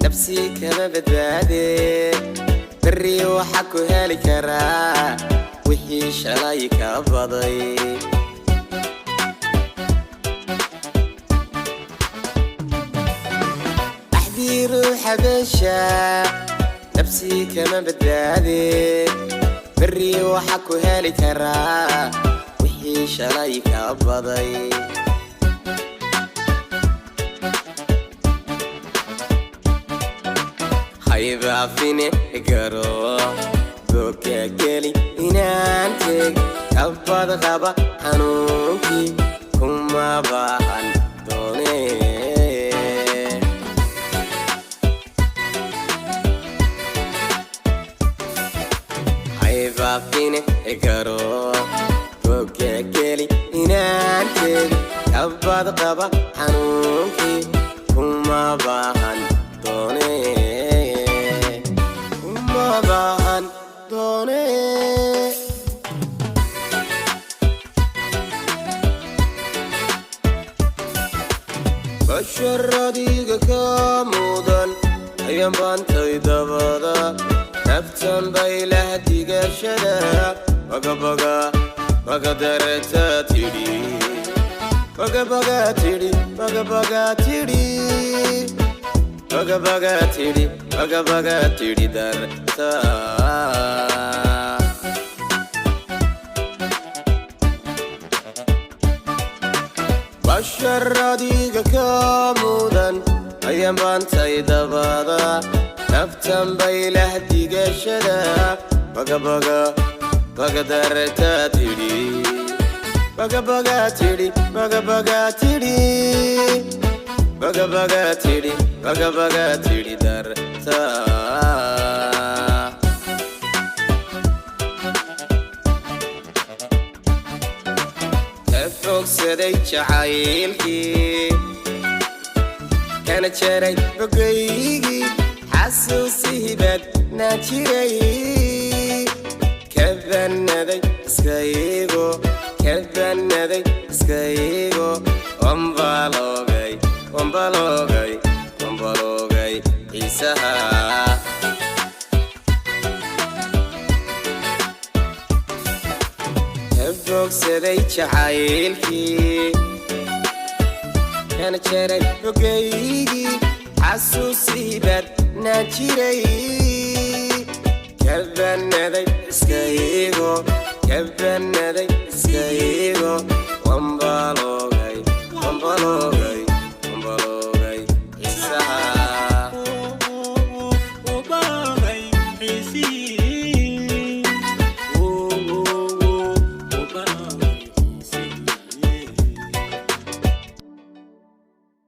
نفسي كما بدبادي بري وحكو هالي كرا وحي شرايك أبضي أحدي روح بشا نفسي كما بدبادي بري وحكو هالي كرا وحي شرايك أبضي هيبقى فيني قرو بوكا قلي إنانتك كبض غابة حنوكي كما باحن دوني هيبقى فيني قرو بوكا قلي إنانتك كبض غابة حنوكي كما باحن دوني bahan done basharadiga kamudan ayaan baantay dabada naftan baylah digashada baga darata tidhi baga tidhi baga tidhi darta basharadiga kamudan ayaan baantay dabada naftan baylah digashada baga darta tidhi baga tidhi baga tidhi darta fogsaday jacaylkii kana jaray bogaygii xasuusihii baad naan jiray ka bannaday iskaygo wambaloogay xiisaha fogsaday jacaylkii kana jaray bogaygii xasuusihii baad naan jiray ka bannaday iskaygo